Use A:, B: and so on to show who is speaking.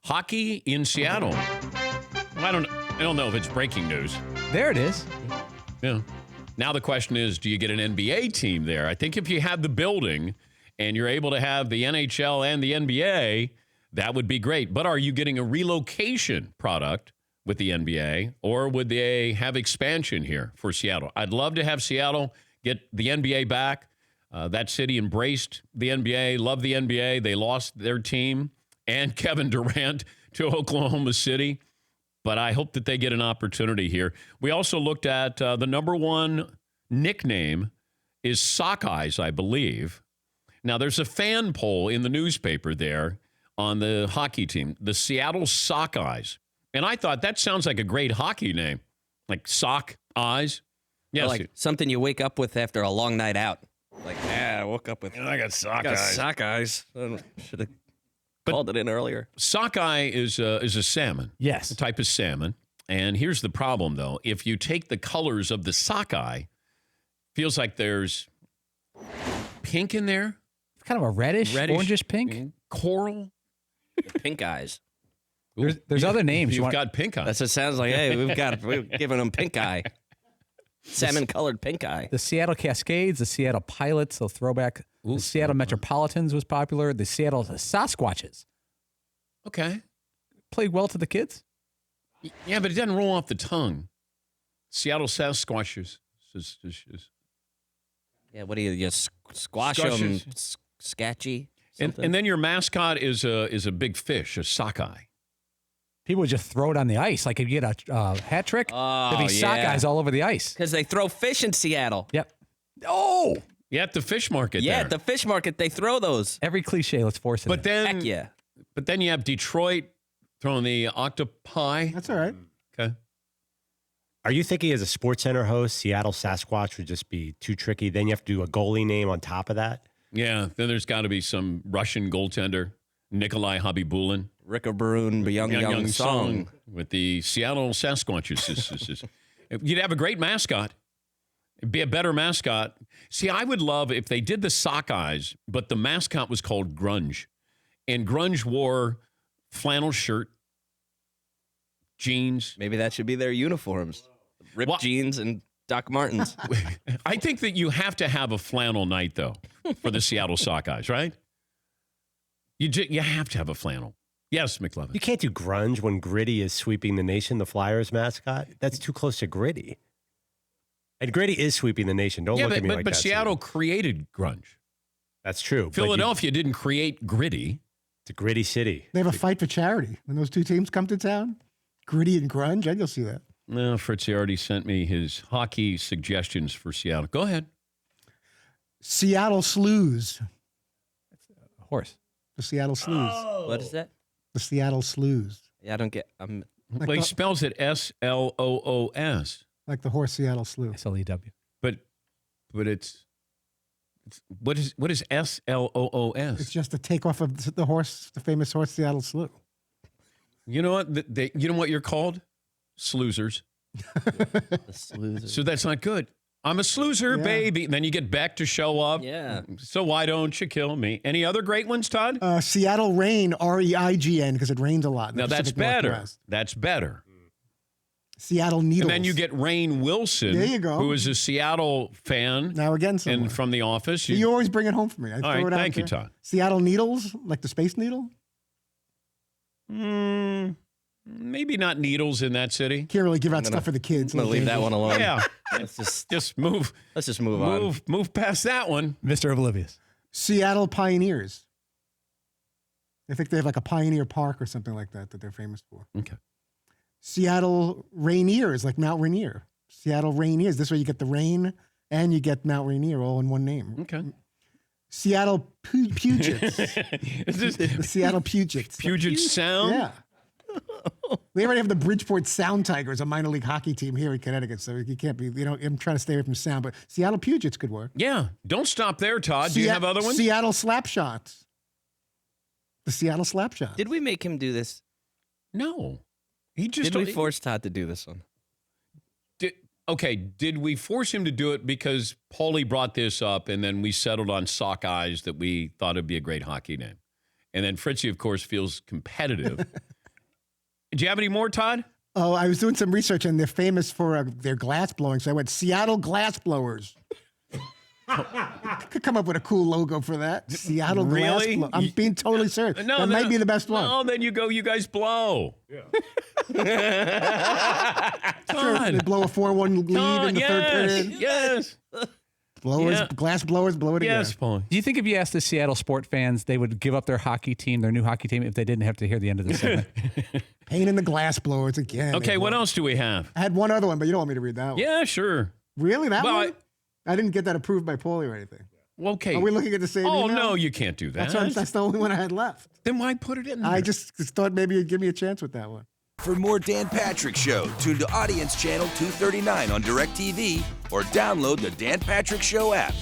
A: Hockey in Seattle. I don't know if it's breaking news.
B: There it is.
A: Yeah. Now the question is, do you get an NBA team there? I think if you have the building and you're able to have the NHL and the NBA, that would be great. But are you getting a relocation product with the NBA, or would they have expansion here for Seattle? I'd love to have Seattle get the NBA back. That city embraced the NBA, loved the NBA. They lost their team and Kevin Durant to Oklahoma City. But I hope that they get an opportunity here. We also looked at the number one nickname is Sockeyes, I believe. Now, there's a fan poll in the newspaper there on the hockey team, the Seattle Sockeyes. And I thought that sounds like a great hockey name, like Sock Eyes. Yes.
C: Or like something you wake up with after a long night out. Like, I woke up with.
A: I got Sock Eyes.
C: Sock Eyes. Should have called it in earlier.
A: Sockeye is a salmon.
B: Yes.
A: A type of salmon. And here's the problem, though. If you take the colors of the sockeye, feels like there's pink in there.
B: It's kind of a reddish orangish pink.
A: Coral.
C: Pink eyes.
B: There's other names.
A: You've got pink eyes.
C: That's what it sounds like. Hey, we've given them pink eye. Salmon-colored pink eye.
B: The Seattle Cascades, the Seattle Pilots, the throwback. The Seattle Metropolitans was popular. The Seattle Sasquatches.
A: Okay.
B: Played well to the kids.
A: Yeah, but it doesn't roll off the tongue. Seattle Sasquatches.
C: Yeah, what do you squash them? Sketchy.
A: And then your mascot is a big fish, a sockeye.
B: People would just throw it on the ice. Like if you get a hat trick, there'd be sockeyes all over the ice.
C: Because they throw fish in Seattle.
B: Yep. Oh!
A: Yeah, at the fish market
C: Yeah,
A: there.
C: at the fish market, they throw those.
B: Every cliche, let's force it
A: But
B: in.
A: then,
C: Heck yeah.
A: But then you have Detroit throwing the octopi.
D: That's all right.
A: Okay.
E: Are you thinking as a SportsCenter host, Seattle Sasquatch would just be too tricky? Then you have to do a goalie name on top of that?
A: Yeah, then there's got to be some Russian goaltender, Nikolai Habibulin.
C: Rickabaroon, young song.
A: With the Seattle Sasquatches. You'd have a great mascot. It'd be a better mascot. See, I would love if they did the Sockeyes, but the mascot was called Grunge. And Grunge wore flannel shirt, jeans.
C: Maybe that should be their uniforms. Ripped jeans and Doc Martens.
A: I think that you have to have a flannel night, though, for the Seattle Sockeyes, right? You have to have a flannel. Yes, McLevin.
E: You can't do grunge when Gritty is sweeping the nation, the Flyers mascot. That's too close to Gritty. And Gritty is sweeping the nation. Don't look at me like that.
A: But Seattle created grunge.
E: That's true.
A: Philadelphia didn't create Gritty.
E: It's a gritty city.
D: They have a fight for charity when those two teams come to town. Gritty and grunge, and you'll see that.
A: No, Fritzy already sent me his hockey suggestions for Seattle. Go ahead.
D: Seattle Slews.
B: That's a horse.
D: The Seattle Slews.
C: Oh. What is that?
D: The Seattle Slews.
C: Yeah, I don't get.
A: Well, he spells it S-L-O-O-S.
D: Like the horse Seattle Slew.
B: S-L-E-W.
A: But it's what is S-L-O-O-S?
D: It's just a takeoff of the horse, the famous horse Seattle Slew.
A: You know what? You know what you're called? Sloozers.
C: The Slews.
A: So that's not good. I'm a sloozer, baby. And then you get Beck to show up.
C: Yeah.
A: So why don't you kill me? Any other great ones, Todd?
D: Seattle Rain, R-E-I-G-N, because it rains a lot. in
A: Now
D: the
A: that's
D: Pacific
A: better.
D: Northwest.
A: That's better.
D: Seattle Needles.
A: And then you get Rainn Wilson,
D: There you go.
A: who is a Seattle fan.
D: Now again, somewhere.
A: And from The Office.
D: You always bring it home for me. I
A: All
D: throw
A: right,
D: it out
A: thank you,
D: there.
A: Todd.
D: Seattle Needles, like the Space Needle.
A: Maybe not needles in that city.
D: Can't really give out stuff for the kids.
C: I'm gonna leave that one alone.
A: Yeah.
C: Let's just
A: move.
C: Let's just move on.
A: Move past that one.
B: Mr. Oblivious.
D: Seattle Pioneers. I think they have like a Pioneer Park or something like that they're famous for.
A: Okay.
D: Seattle Rainiers, like Mount Rainier. Seattle Rainiers. This way you get the rain and you get Mount Rainier all in one name.
A: Okay.
D: Seattle Pugets.
A: Is this
D: The Seattle Pugets.
A: Puget Sound?
D: Yeah. We already have the Bridgeport Sound Tigers, a minor league hockey team here in Connecticut, so you can't be, I'm trying to stay away from sound, but Seattle Pugets could work.
A: Yeah. Don't stop there, Todd. Do you have other ones?
D: Seattle Slapshots. The Seattle Slapshots.
C: Did we make him do this?
A: No. He just
C: Did we force Todd to do this one?
A: Did we force him to do it because Paulie brought this up and then we settled on Sockeyes that we thought it'd be a great hockey name? And then Fritzy, of course, feels competitive Do you have any more, Todd?
D: Oh, I was doing some research, and they're famous for their glass blowing. So I went Seattle Glass Blowers. Could come up with a cool logo for that. Seattle Glass
A: Really?
D: Blowers. I'm being totally serious. That might be the best one.
A: No, then you guys blow.
D: Sure, they blow a 4-1 lead in the third period.
A: Yes.
D: Blowers,
A: Yeah.
D: glass blowers, blow it again.
A: Yes, Paul.
B: Do you think if you asked the Seattle sport fans, they would give up their hockey team, their new hockey team, if they didn't have to hear the end of the segment?
D: Pain in the glass blowers again.
A: Okay, what else do we have?
D: I had one other one, but you don't want me to read that one.
A: Yeah, sure.
D: Really? That
A: Well,
D: one? I didn't get that approved by Paulie or anything.
A: Okay.
D: Are we looking at the same
A: Oh,
D: email?
A: no, you can't do that.
D: That's the only one I had left.
A: Then why put it in there?
D: I just thought maybe you'd give me a chance with that one.
F: For more Dan Patrick Show, tune to Audience Channel 239 on DirecTV or download the Dan Patrick Show app.